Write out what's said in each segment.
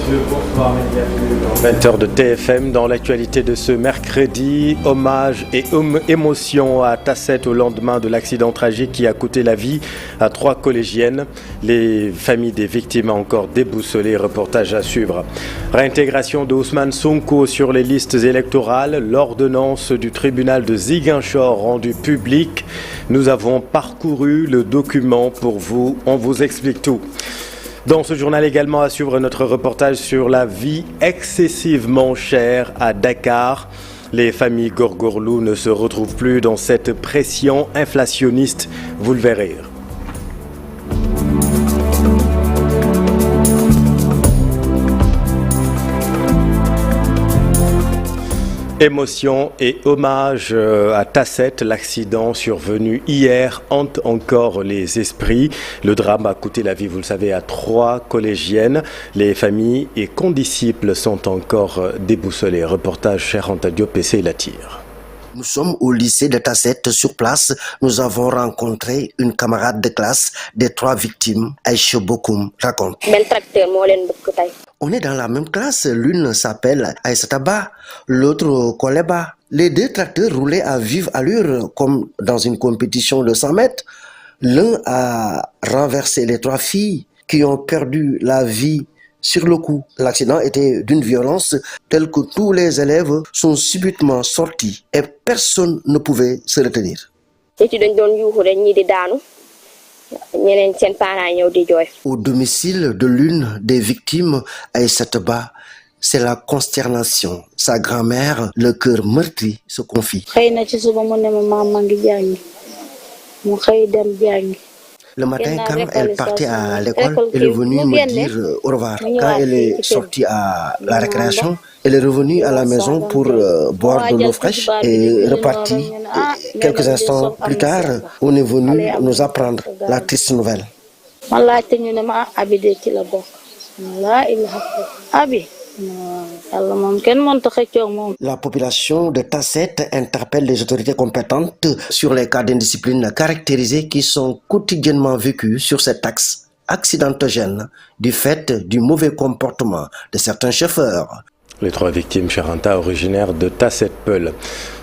messieurs, bonsoir et bienvenue dans 20h de TFM. Dans l'actualité de ce mercredi, hommage et émotion à Tasset au lendemain de l'accident tragique qui a coûté la vie à 3 collégiennes. Les familles des victimes encore déboussolées, reportage à suivre. Réintégration de Ousmane Sonko sur les listes électorales, l'ordonnance du tribunal de Ziguinchor rendue publique. Nous avons parcouru le document pour vous, on vous explique tout. Dans ce journal également à suivre notre reportage sur la vie excessivement chère à Dakar. Les familles Gorgorlou ne se retrouvent plus dans cette pression inflationniste, vous le verrez. Émotion et hommage à Tasset, l'accident survenu hier hante encore les esprits. Le drame a coûté la vie, vous le savez, à 3 collégiennes. Les familles et condisciples sont encore déboussolés. Reportage Cheikh Anta Diop et Latir. Nous sommes au lycée de Tasset. Sur place, nous avons rencontré une camarade de classe des 3 victimes. Aïcha Bokoum raconte. On est dans la même classe. L'une s'appelle Aïsataba, l'autre Koleba. Les 2 tracteurs roulaient à vive allure comme dans une compétition de 100 mètres. L'un a renversé les 3 filles qui ont perdu la vie sur le coup. L'accident était d'une violence telle que tous les élèves sont subitement sortis et personne ne pouvait se retenir. Au domicile de l'une des victimes, Aïsataba, c'est la consternation. Sa grand-mère, le cœur meurtri, se confie. Le matin, quand elle partait à l'école, elle est venue me dire au revoir. Quand elle est sortie à la récréation, elle est revenue à la maison pour boire de l'eau fraîche et repartie. Quelques instants plus tard, on est venu nous apprendre la triste nouvelle. La population de Tasset interpelle les autorités compétentes sur les cas d'indiscipline caractérisés qui sont quotidiennement vécus sur cet axe accidentogène du fait du mauvais comportement de certains chauffeurs. Les 3 victimes, Charanta, originaires de Tasset-Peul.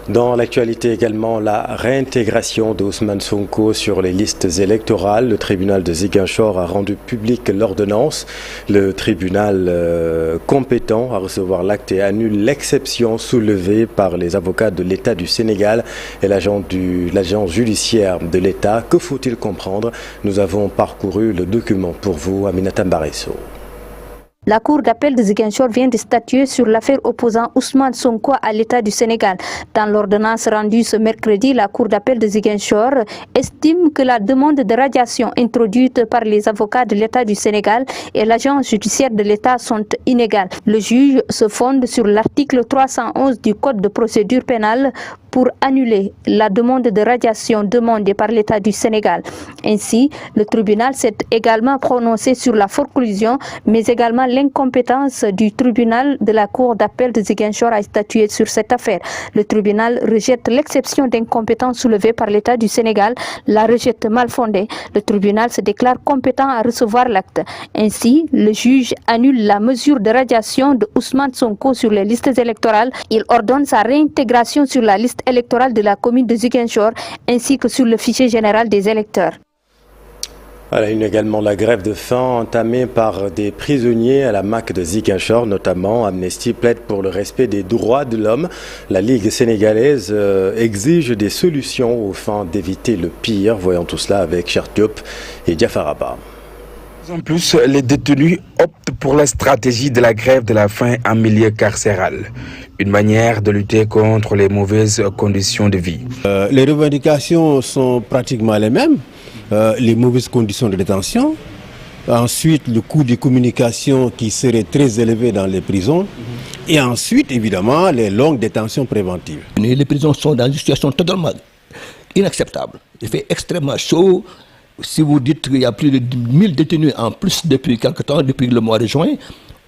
Dans l'actualité également, la réintégration d'Ousmane Sonko sur les listes électorales. Le tribunal de Ziguinchor a rendu publique l'ordonnance. Le tribunal compétent à recevoir l'acte et annule l'exception soulevée par les avocats de l'État du Sénégal et l'agence judiciaire de l'État. Que faut-il comprendre? Nous avons parcouru le document pour vous, Aminata Mbaresso. La Cour d'appel de Ziguinchor vient de statuer sur l'affaire opposant Ousmane Sonko à l'État du Sénégal. Dans l'ordonnance rendue ce mercredi, la Cour d'appel de Ziguinchor estime que la demande de radiation introduite par les avocats de l'État du Sénégal et l'agence judiciaire de l'État sont inégales. Le juge se fonde sur l'article 311 du Code de procédure pénale pour annuler la demande de radiation demandée par l'État du Sénégal. Ainsi, le tribunal s'est également prononcé sur la forclusion, mais également l'incompétence du tribunal de la Cour d'appel de Ziguinchor à statuer sur cette affaire. Le tribunal rejette l'exception d'incompétence soulevée par l'État du Sénégal, la rejette mal fondée. Le tribunal se déclare compétent à recevoir l'acte. Ainsi, le juge annule la mesure de radiation de Ousmane Sonko sur les listes électorales. Il ordonne sa réintégration sur la liste électorale de la commune de Ziguinchor ainsi que sur le fichier général des électeurs. À la une également, la grève de faim entamée par des prisonniers à la MAC de Ziguinchor, notamment. Amnesty plaide pour le respect des droits de l'homme. La Ligue sénégalaise exige des solutions afin d'éviter le pire. Voyons tout cela avec Cheikh Diop et Diafaraba. En plus, les détenus optent pour la stratégie de la grève de la faim en milieu carcéral. Une manière de lutter contre les mauvaises conditions de vie. Les revendications sont pratiquement les mêmes. Les mauvaises conditions de détention. Ensuite, le coût de communication qui serait très élevé dans les prisons. Et ensuite, évidemment, les longues détentions préventives. Les prisons sont dans une situation totalement inacceptable. Il fait extrêmement chaud. Si vous dites qu'il y a plus de 1000 détenus en plus depuis quelque temps, depuis le mois de juin,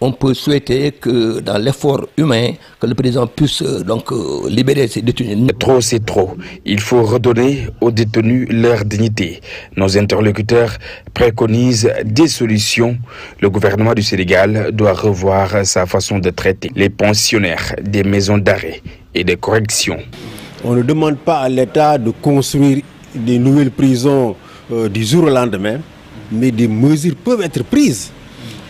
On peut souhaiter que dans l'effort humain, que le président puisse libérer ces détenus. Trop, c'est trop. Il faut redonner aux détenus leur dignité. Nos interlocuteurs préconisent des solutions. Le gouvernement du Sénégal doit revoir sa façon de traiter les pensionnaires des maisons d'arrêt et de correction. On ne demande pas à l'État de construire des nouvelles prisons du jour au lendemain, mais des mesures peuvent être prises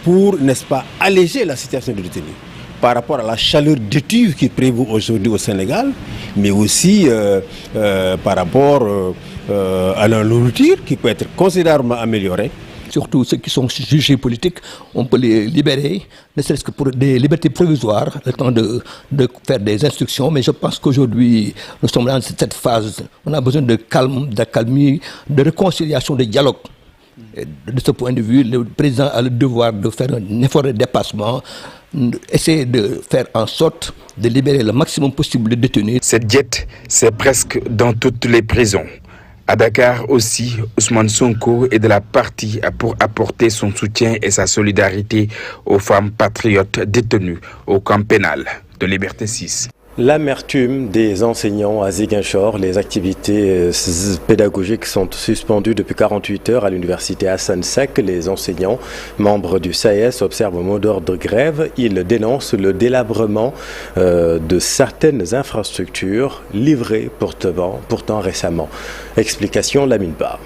pour, n'est-ce pas, alléger la situation des détenus par rapport à la chaleur d'étuve qui prévaut aujourd'hui au Sénégal, mais aussi par rapport à la nourriture qui peut être considérablement améliorée. Surtout ceux qui sont jugés politiques, on peut les libérer, ne serait-ce que pour des libertés provisoires, le temps de faire des instructions. Mais je pense qu'aujourd'hui, nous sommes dans cette phase, on a besoin de calme, d'accalmie, de réconciliation, de dialogue. Et de ce point de vue, le président a le devoir de faire un effort de dépassement, essayer de faire en sorte de libérer le maximum possible de détenus. Cette diète, c'est presque dans toutes les prisons. À Dakar aussi, Ousmane Sonko est de la partie pour apporter son soutien et sa solidarité aux femmes patriotes détenues au camp pénal de Liberté 6. L'amertume des enseignants à Ziguinchor, les activités pédagogiques sont suspendues depuis 48 heures à l'université Assane Seck. Les enseignants, membres du SAES, observent un mot d'ordre de grève. Ils dénoncent le délabrement de certaines infrastructures livrées pourtant récemment. Explication Lamine Ba.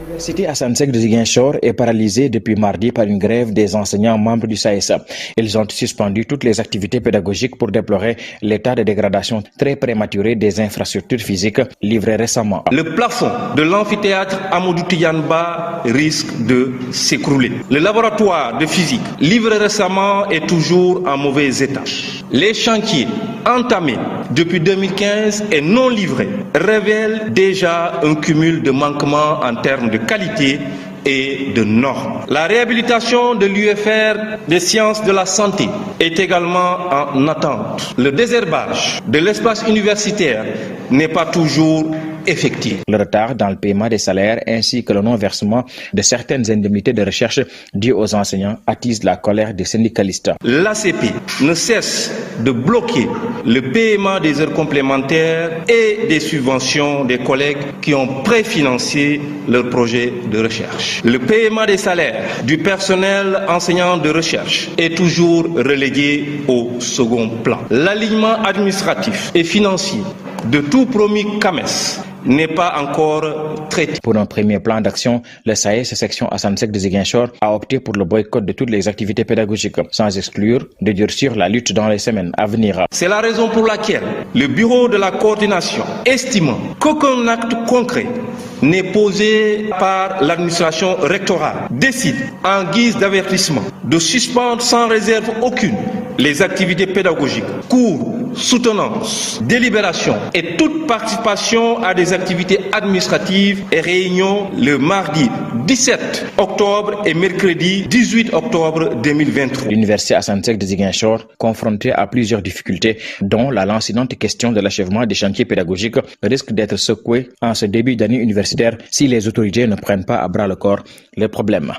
L'université Assane Seck de Ziguinchor est paralysée depuis mardi par une grève des enseignants membres du SAES. Ils ont suspendu toutes les activités pédagogiques pour déplorer l'état de dégradation très prématuré des infrastructures physiques livrées récemment. Le plafond de l'amphithéâtre Amadou Tidiane-Ba risque de s'écrouler. Le laboratoire de physique livré récemment est toujours en mauvais état. Les chantiers entamés depuis 2015 et non livrés révèlent déjà un cumul de manquements en termes de qualité et de normes. La réhabilitation de l'UFR des sciences de la santé est également en attente. Le désherbage de l'espace universitaire n'est pas toujours effectif. Le retard dans le paiement des salaires ainsi que le non-versement de certaines indemnités de recherche dues aux enseignants attise la colère des syndicalistes. L'ACP ne cesse de bloquer le paiement des heures complémentaires et des subventions des collègues qui ont préfinancé leurs projets de recherche. Le paiement des salaires du personnel enseignant de recherche est toujours relégué au second plan. L'alignement administratif et financier de tout promis CAMES n'est pas encore traité. Pour un premier plan d'action, le SAES section Assane Seck de Ziguinchor a opté pour le boycott de toutes les activités pédagogiques, sans exclure de durcir la lutte dans les semaines à venir. C'est la raison pour laquelle le bureau de la coordination, estimant qu'aucun acte concret n'est posé par l'administration rectorale, décide, en guise d'avertissement, de suspendre sans réserve aucune les activités pédagogiques, cours, soutenance, délibération et toute participation à des activités administratives et réunions le mardi 17 octobre et mercredi 18 octobre 2023. L'université Assane Seck de Ziguinchor, confrontée à plusieurs difficultés, dont la lancinante question de l'achèvement des chantiers pédagogiques, risque d'être secouée en ce début d'année universitaire si les autorités ne prennent pas à bras le corps les problèmes.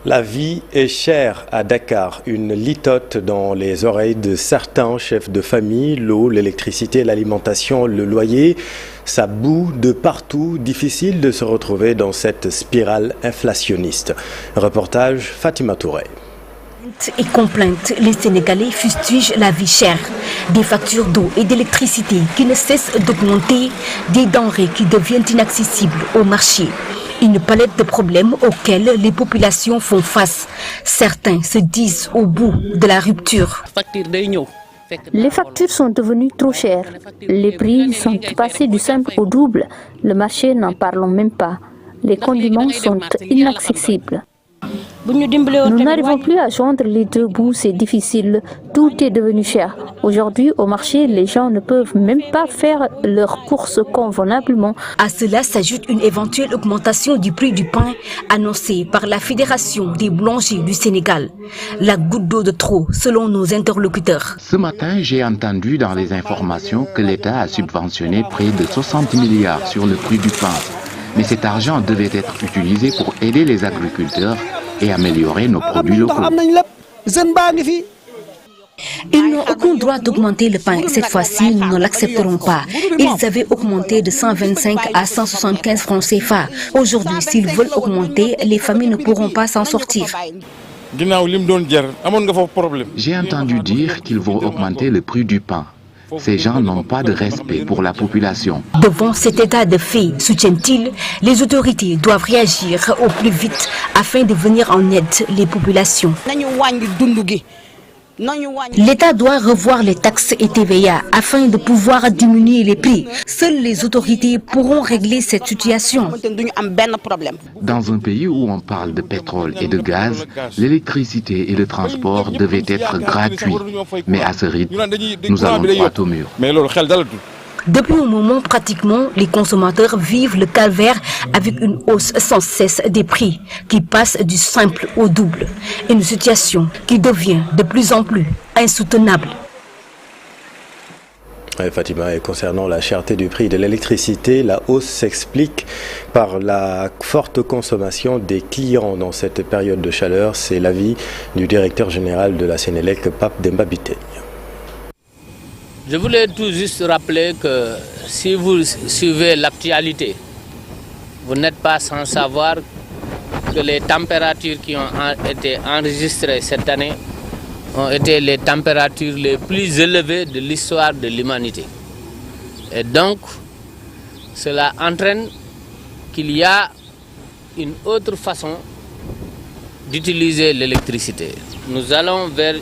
La vie est chère à Dakar, une litote dans les oreilles de certains chefs de famille. L'eau, l'électricité, l'alimentation, le loyer, ça bout de partout. Difficile de se retrouver dans cette spirale inflationniste. Reportage Fatima Touré. Et complaintes, les Sénégalais fustigent la vie chère. Des factures d'eau et d'électricité qui ne cessent d'augmenter, des denrées qui deviennent inaccessibles au marché. Une palette de problèmes auxquels les populations font face. Certains se disent au bout de la rupture. Les factures sont devenues trop chères. Les prix sont passés du simple au double. Le marché, n'en parlons même pas. Les condiments sont inaccessibles. Nous n'arrivons plus à joindre les deux bouts, c'est difficile. Tout est devenu cher. Aujourd'hui, au marché, les gens ne peuvent même pas faire leurs courses convenablement. À cela s'ajoute une éventuelle augmentation du prix du pain annoncée par la Fédération des boulangers du Sénégal. La goutte d'eau de trop, selon nos interlocuteurs. Ce matin, j'ai entendu dans les informations que l'État a subventionné près de 60 milliards sur le prix du pain. Mais cet argent devait être utilisé pour aider les agriculteurs et améliorer nos produits locaux. Ils n'ont aucun droit d'augmenter le pain. Cette fois-ci, nous ne l'accepterons pas. Ils avaient augmenté de 125 à 175 francs CFA. Aujourd'hui, s'ils veulent augmenter, les familles ne pourront pas s'en sortir. J'ai entendu dire qu'ils vont augmenter le prix du pain. Ces gens n'ont pas de respect pour la population. Devant cet état de fait, soutient-il, les autorités doivent réagir au plus vite afin de venir en aide les populations. L'État doit revoir les taxes et TVA afin de pouvoir diminuer les prix. Seules les autorités pourront régler cette situation. Dans un pays où on parle de pétrole et de gaz, l'électricité et le transport devaient être gratuits. Mais à ce rythme, nous allons droit au mur. Depuis un moment, pratiquement, les consommateurs vivent le calvaire avec une hausse sans cesse des prix qui passe du simple au double. Une situation qui devient de plus en plus insoutenable. Fatima, et concernant la cherté du prix de l'électricité, la hausse s'explique par la forte consommation des clients dans cette période de chaleur. C'est l'avis du directeur général de la Sénélec, Pape Demba Bitèye. Je voulais tout juste rappeler que si vous suivez l'actualité, vous n'êtes pas sans savoir que les températures qui ont été enregistrées cette année ont été les températures les plus élevées de l'histoire de l'humanité. Et donc, cela entraîne qu'il y a une autre façon d'utiliser l'électricité. Nous allons vers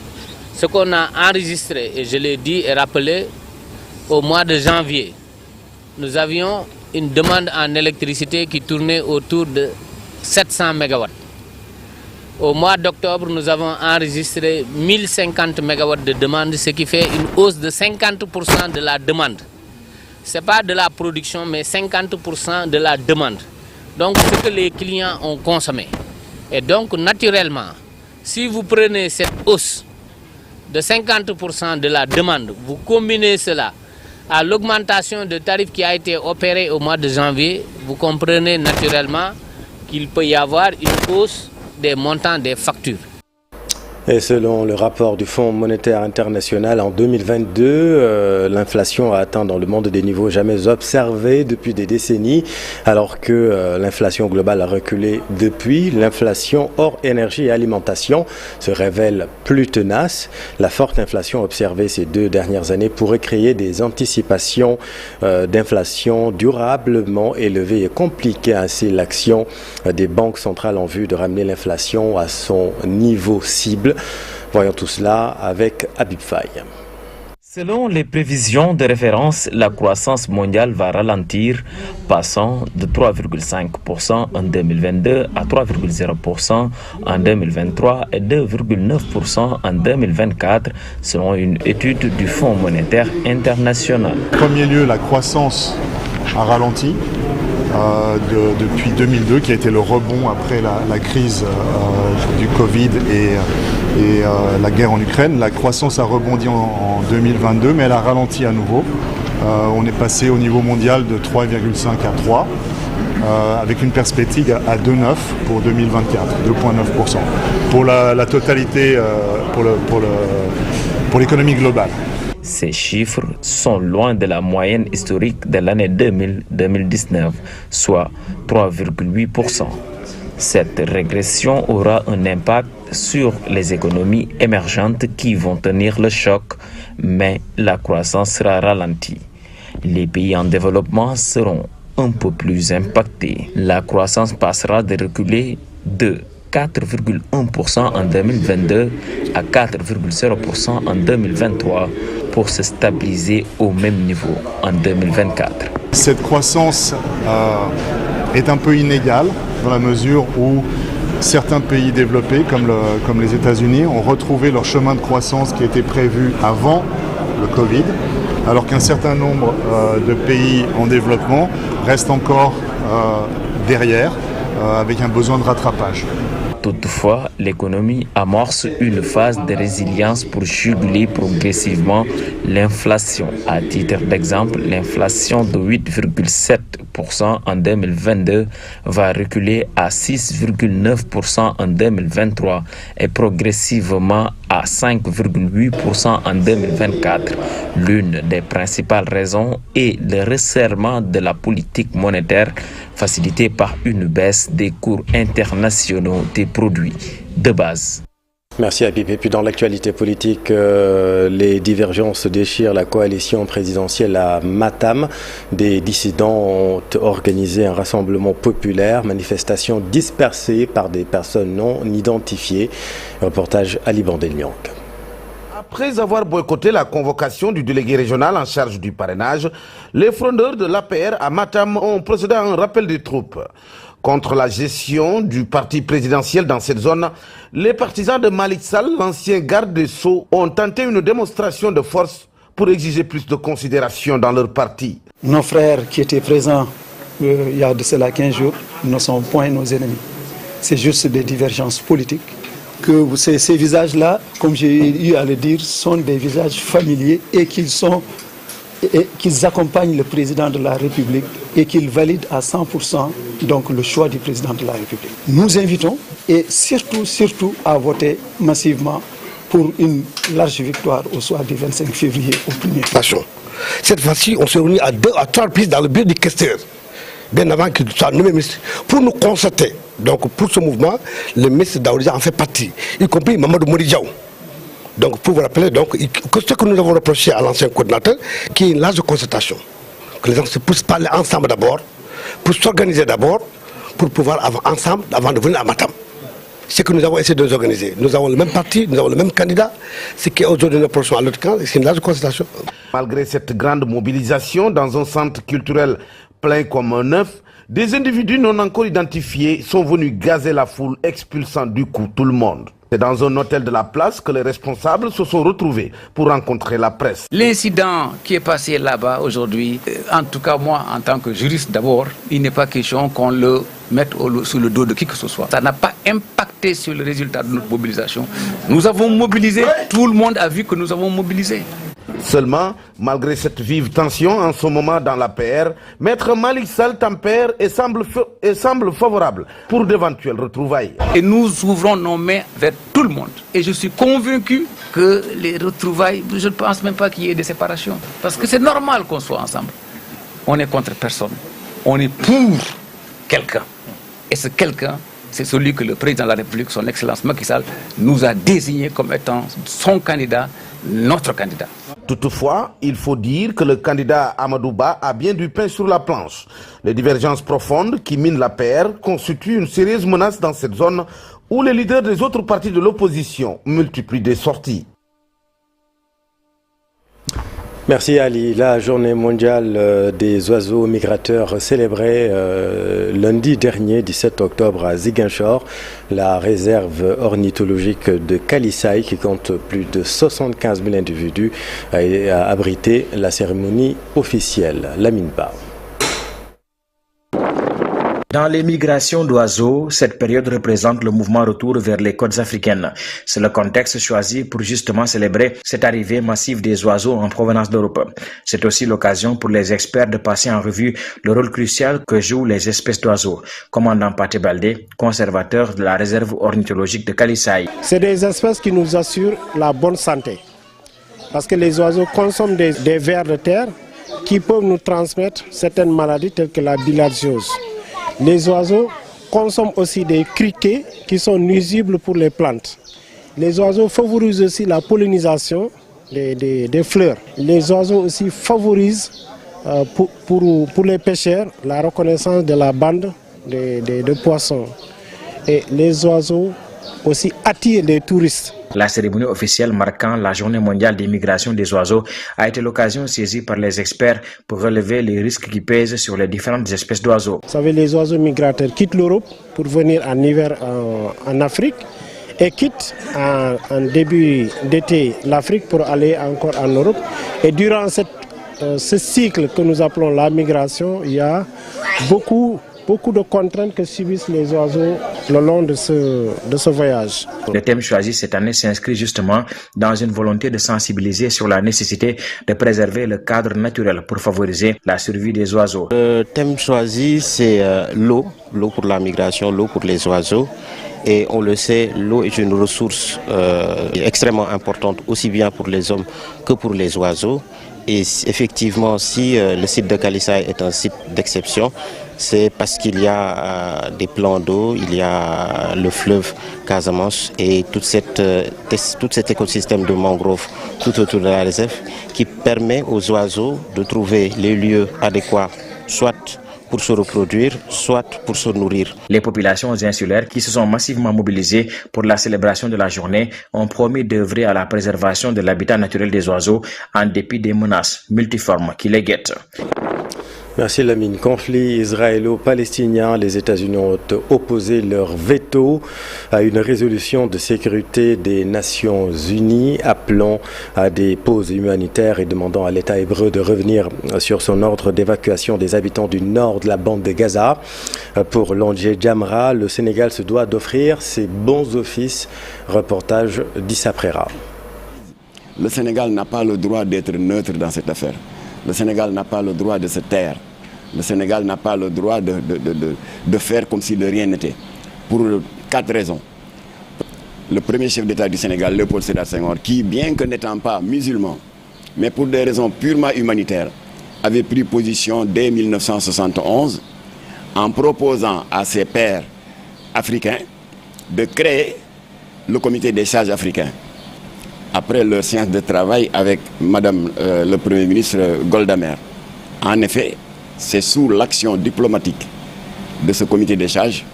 ce qu'on a enregistré, et je l'ai dit et rappelé, au mois de janvier. Nous avions une demande en électricité qui tournait autour de 700 MW. Au mois d'octobre, nous avons enregistré 1050 MW de demande, ce qui fait une hausse de 50% de la demande. Ce n'est pas de la production, mais 50% de la demande. Donc, ce que les clients ont consommé. Et donc, naturellement, si vous prenez cette hausse de 50% de la demande, vous combinez cela à l'augmentation de tarifs qui a été opérée au mois de janvier, vous comprenez naturellement qu'il peut y avoir une hausse des montants des factures. Et selon le rapport du Fonds monétaire international, en 2022, l'inflation a atteint dans le monde des niveaux jamais observés depuis des décennies, alors que l'inflation globale a reculé depuis. L'inflation hors énergie et alimentation se révèle plus tenace. La forte inflation observée ces 2 dernières années pourrait créer des anticipations d'inflation durablement élevées et compliquer ainsi l'action des banques centrales en vue de ramener l'inflation à son niveau cible. Voyons tout cela avec Habib Faye. Selon les prévisions de référence, la croissance mondiale va ralentir, passant de 3,5% en 2022 à 3,0% en 2023 et 2,9% en 2024, selon une étude du Fonds monétaire international. En premier lieu, la croissance a ralenti. Depuis 2002, qui a été le rebond après la crise du Covid et la guerre en Ukraine. La croissance a rebondi en 2022, mais elle a ralenti à nouveau. On est passé au niveau mondial de 3,5 à 3, avec une perspective à 2,9 pour 2024, 2,9% pour la totalité, pour l'économie globale. Ces chiffres sont loin de la moyenne historique de l'année 2000-2019, soit 3,8%. Cette régression aura un impact sur les économies émergentes qui vont tenir le choc, mais la croissance sera ralentie. Les pays en développement seront un peu plus impactés. La croissance passera de reculer de 4,1% en 2022 à 4,0% en 2023 pour se stabiliser au même niveau en 2024. Cette croissance est un peu inégale dans la mesure où certains pays développés comme les États-Unis ont retrouvé leur chemin de croissance qui était prévu avant le Covid, alors qu'un certain nombre de pays en développement restent encore derrière avec un besoin de rattrapage. Toutefois, l'économie amorce une phase de résilience pour juguler progressivement l'inflation. À titre d'exemple, l'inflation de 8,7% en 2022 va reculer à 6,9% en 2023 et progressivement à 5,8% en 2024. L'une des principales raisons est le resserrement de la politique monétaire facilité par une baisse des cours internationaux des produits de base. Merci Habib. Et puis dans l'actualité politique, les divergences déchirent la coalition présidentielle à Matam. Des dissidents ont organisé un rassemblement populaire, manifestation dispersée par des personnes non identifiées. Reportage Ali Bandelmiank. Après avoir boycotté la convocation du délégué régional en charge du parrainage, les frondeurs de l'APR à Matam ont procédé à un rappel des troupes. Contre la gestion du parti présidentiel dans cette zone, les partisans de Malick Sall, l'ancien garde des Sceaux, ont tenté une démonstration de force pour exiger plus de considération dans leur parti. Nos frères qui étaient présents il y a de cela 15 jours ne sont point nos ennemis. C'est juste des divergences politiques. Que ces visages-là, comme j'ai eu à le dire, sont des visages familiers et qu'ils accompagnent le président de la République et qu'ils valident à 100% donc le choix du président de la République. Nous invitons et surtout à voter massivement pour une large victoire au soir du 25 février au premier tour. Cette fois-ci, on s'est réunis à 2 à 3 reprises dans le bureau du questeur, bien avant qu'il soit nommé ministre, pour nous constater. Donc pour ce mouvement, le ministre Daouda en fait partie, y compris Mamadou Modidiaou. Donc pour vous rappeler, donc, ce que nous avons reproché à l'ancien coordinateur, qui est une large concertation, que les gens se puissent parler ensemble d'abord, pour s'organiser d'abord, pour pouvoir avoir ensemble avant de venir à Matam. C'est que nous avons essayé de nous organiser. Nous avons le même parti, nous avons le même candidat, ce qui est aujourd'hui une opposition à l'autre camp, c'est une large concertation. Malgré cette grande mobilisation dans un centre culturel plein comme un œuf, des individus non encore identifiés sont venus gazer la foule, expulsant du coup tout le monde. C'est dans un hôtel de la place que les responsables se sont retrouvés pour rencontrer la presse. L'incident qui est passé là-bas aujourd'hui, en tout cas moi en tant que juriste d'abord, il n'est pas question qu'on le mette sous le dos de qui que ce soit. Ça n'a pas impacté sur le résultat de notre mobilisation. Nous avons mobilisé, tout le monde a vu que nous avons mobilisé. Seulement, malgré cette vive tension en ce moment dans l'APR, Maître Malick Sall tempère et semble favorable pour d'éventuelles retrouvailles. Et nous ouvrons nos mains vers tout le monde. Et je suis convaincu que les retrouvailles, je ne pense même pas qu'il y ait des séparations. Parce que c'est normal qu'on soit ensemble. On est contre personne. On est pour quelqu'un. Et ce quelqu'un, c'est celui que le président de la République, son Excellence Macky Sall, nous a désigné comme étant son candidat, notre candidat. Toutefois, il faut dire que le candidat Amadou Ba a bien du pain sur la planche. Les divergences profondes qui minent l'APR constituent une sérieuse menace dans cette zone où les leaders des autres partis de l'opposition multiplient des sorties. Merci Ali. La journée mondiale des oiseaux migrateurs célébrée lundi dernier, 17 octobre à Ziguinchor. La réserve ornithologique de Kalissaï, qui compte plus de 75 000 individus, a abrité la cérémonie officielle. Lamine Ba. Dans les migrations d'oiseaux, cette période représente le mouvement retour vers les côtes africaines. C'est le contexte choisi pour justement célébrer cette arrivée massive des oiseaux en provenance d'Europe. C'est aussi l'occasion pour les experts de passer en revue le rôle crucial que jouent les espèces d'oiseaux. Commandant Paté Baldé, conservateur de la réserve ornithologique de Kalissaï. C'est des espèces qui nous assurent la bonne santé. Parce que les oiseaux consomment des vers de terre qui peuvent nous transmettre certaines maladies telles que la bilharziose. Les oiseaux consomment aussi des criquets qui sont nuisibles pour les plantes. Les oiseaux favorisent aussi la pollinisation des fleurs. Les oiseaux aussi favorisent pour les pêcheurs la reconnaissance de la bande de poissons. Et les oiseaux aussi attirent les touristes. La cérémonie officielle marquant la journée mondiale des migrations des oiseaux a été l'occasion saisie par les experts pour relever les risques qui pèsent sur les différentes espèces d'oiseaux. Vous savez, les oiseaux migrateurs quittent l'Europe pour venir en hiver en Afrique et quittent en début d'été l'Afrique pour aller encore en Europe. Et durant ce cycle que nous appelons la migration, il y a beaucoup beaucoup de contraintes que subissent les oiseaux le long de ce voyage. Le thème choisi cette année s'inscrit justement dans une volonté de sensibiliser sur la nécessité de préserver le cadre naturel pour favoriser la survie des oiseaux. Le thème choisi, c'est l'eau pour la migration, l'eau pour les oiseaux. Et on le sait, l'eau est une ressource extrêmement importante, aussi bien pour les hommes que pour les oiseaux. Et effectivement, si le site de Kalisaï est un site d'exception, c'est parce qu'il y a des plans d'eau, il y a le fleuve Casamance et tout cet écosystème de mangroves tout autour de la réserve qui permet aux oiseaux de trouver les lieux adéquats, soit pour se reproduire, soit pour se nourrir. Les populations insulaires qui se sont massivement mobilisées pour la célébration de la journée ont promis d'œuvrer à la préservation de l'habitat naturel des oiseaux en dépit des menaces multiformes qui les guettent. Merci Lamine. Conflit israélo-palestinien, les États-Unis ont opposé leur veto à une résolution de sécurité des Nations Unies appelant à des pauses humanitaires et demandant à l'État hébreu de revenir sur son ordre d'évacuation des habitants du nord de la bande de Gaza. Pour Longé Djamra, le Sénégal se doit d'offrir ses bons offices. Reportage d'Issa Prera. Le Sénégal n'a pas le droit d'être neutre dans cette affaire. Le Sénégal n'a pas le droit de se taire. Le Sénégal n'a pas le droit de faire comme si de rien n'était. Pour 4 raisons. Le premier chef d'État du Sénégal, Léopold Sédar Senghor, qui, bien que n'étant pas musulman, mais pour des raisons purement humanitaires, avait pris position dès 1971 en proposant à ses pairs africains de créer le comité des sages africains. Après leur séance de travail avec Madame le Premier ministre Golda Meir. En effet, c'est sous l'action diplomatique de ce comité des sages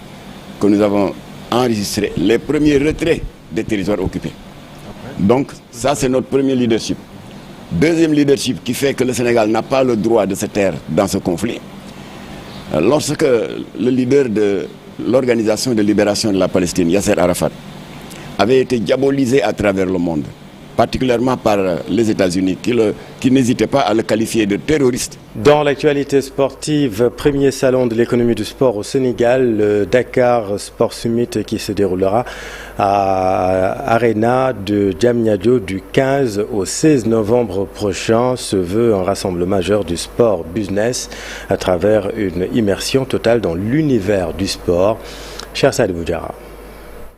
que nous avons enregistré les premiers retraits des territoires occupés. Donc ça, c'est notre premier leadership. Deuxième leadership qui fait que le Sénégal n'a pas le droit de se taire dans ce conflit. Lorsque le leader de l'Organisation de libération de la Palestine, Yasser Arafat, avait été diabolisé à travers le monde, particulièrement par les États-Unis, qui n'hésitaient pas à le qualifier de terroriste. Dans l'actualité sportive, premier salon de l'économie du sport au Sénégal, le Dakar Sport Summit qui se déroulera à Arena de Diamniadio du 15 au 16 novembre prochain se veut un rassemblement majeur du sport business à travers une immersion totale dans l'univers du sport. Cher Saad Boudjara.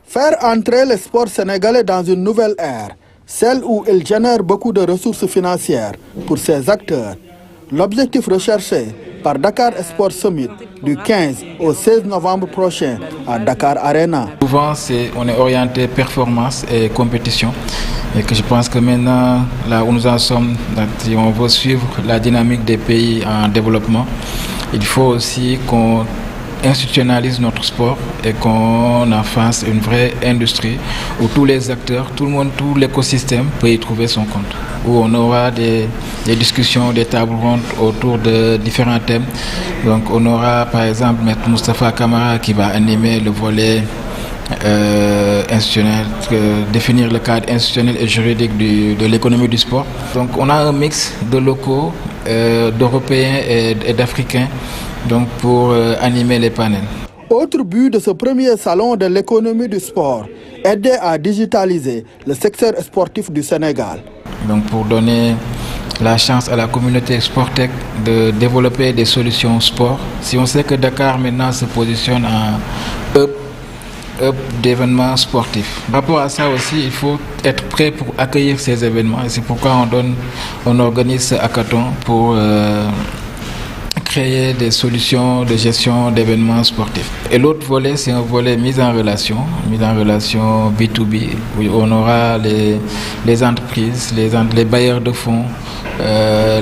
Faire entrer le sport sénégalais dans une nouvelle ère, celle où il génère beaucoup de ressources financières pour ses acteurs. L'objectif recherché par Dakar Sport Summit du 15 au 16 novembre prochain à Dakar Arena. Souvent, on est orienté performance et compétition. Et que je pense que maintenant, là où nous en sommes, si on veut suivre la dynamique des pays en développement, il faut aussi qu'on institutionnalise notre sport et qu'on en fasse une vraie industrie où tous les acteurs, tout le monde, tout l'écosystème peut y trouver son compte. Où on aura des discussions, des tables rondes autour de différents thèmes. Donc on aura par exemple M. Moustapha Kamara qui va animer le volet institutionnel, définir le cadre institutionnel et juridique de l'économie du sport. Donc on a un mix de locaux, d'Européens et d'Africains donc pour animer les panels. Autre but de ce premier salon de l'économie du sport, aider à digitaliser le secteur sportif du Sénégal. Donc pour donner la chance à la communauté Sportec de développer des solutions sport. Si on sait que Dakar maintenant se positionne en hub d'événements sportifs. Par rapport à ça aussi, il faut être prêt pour accueillir ces événements. Et c'est pourquoi on organise ce hackathon pour créer des solutions de gestion d'événements sportifs. Et l'autre volet, c'est un volet mise en relation B2B, où on aura les entreprises, les bailleurs de fonds,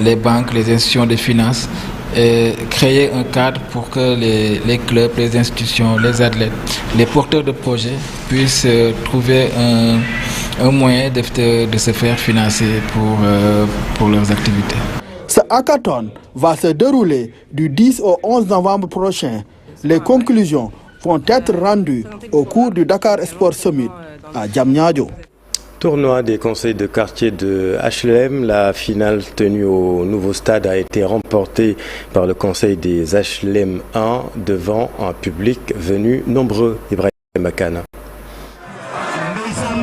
les banques, les institutions de finances, et créer un cadre pour que les clubs, les institutions, les athlètes, les porteurs de projets puissent trouver un moyen de se faire financer pour leurs activités. Ce hackathon va se dérouler du 10 au 11 novembre prochain. Les conclusions vont être rendues au cours du Dakar Sport Summit à Diamniadio. Tournoi des conseils de quartier de HLM. La finale tenue au nouveau stade a été remportée par le conseil des HLM 1 devant un public venu nombreux. Ibrahim Makana.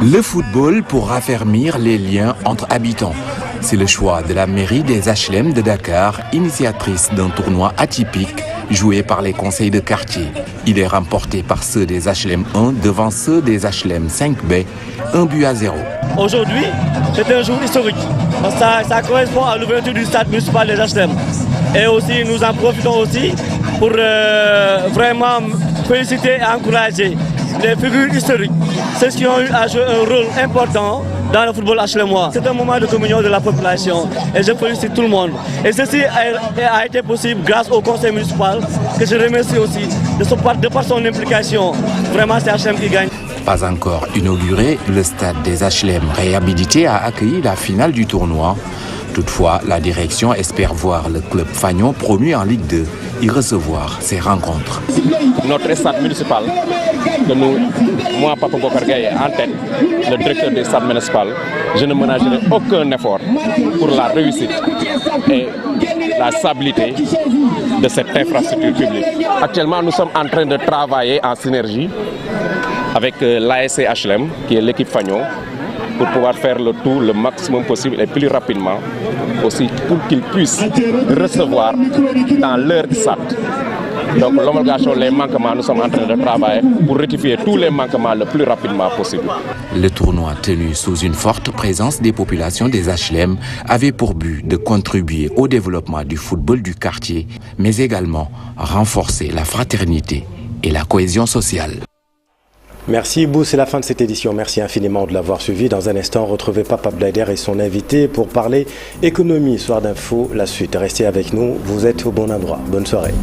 Le football pour raffermir les liens entre habitants. C'est le choix de la mairie des HLM de Dakar, initiatrice d'un tournoi atypique joué par les conseils de quartier. Il est remporté par ceux des HLM 1 devant ceux des HLM 5B, 1-0. Aujourd'hui, c'est un jour historique. Ça correspond à l'ouverture du stade municipal des HLM. Et aussi, nous en profitons aussi pour vraiment féliciter et encourager les figures historiques, ceux qui ont eu à jouer un rôle important dans le football HLMois. C'est un moment de communion de la population et je félicite tout le monde. Et ceci a été possible grâce au conseil municipal que je remercie aussi de par son implication. Vraiment, c'est HLM qui gagne. Pas encore inauguré, le stade des HLM réhabilité a accueilli la finale du tournoi. Toutefois, la direction espère voir le club Fagnon promu en Ligue 2 y recevoir ces rencontres. Notre stade municipal, que moi, Papa Bokar Gaye, en tête, le directeur du stade municipal, je ne ménagerai aucun effort pour la réussite et la stabilité de cette infrastructure publique. Actuellement, nous sommes en train de travailler en synergie avec l'ASC HLM, qui est l'équipe Fagnon, pour pouvoir faire le tout le maximum possible et plus rapidement aussi pour qu'ils puissent recevoir dans leur stade. Donc l'homologation, les manquements, nous sommes en train de travailler pour rectifier tous les manquements le plus rapidement possible. Le tournoi tenu sous une forte présence des populations des HLM avait pour but de contribuer au développement du football du quartier, mais également renforcer la fraternité et la cohésion sociale. Merci Bou, c'est la fin de cette édition. Merci infiniment de l'avoir suivi. Dans un instant, retrouvez Papa Blaider et son invité pour parler économie. Soir d'info, la suite. Restez avec nous, vous êtes au bon endroit. Bonne soirée.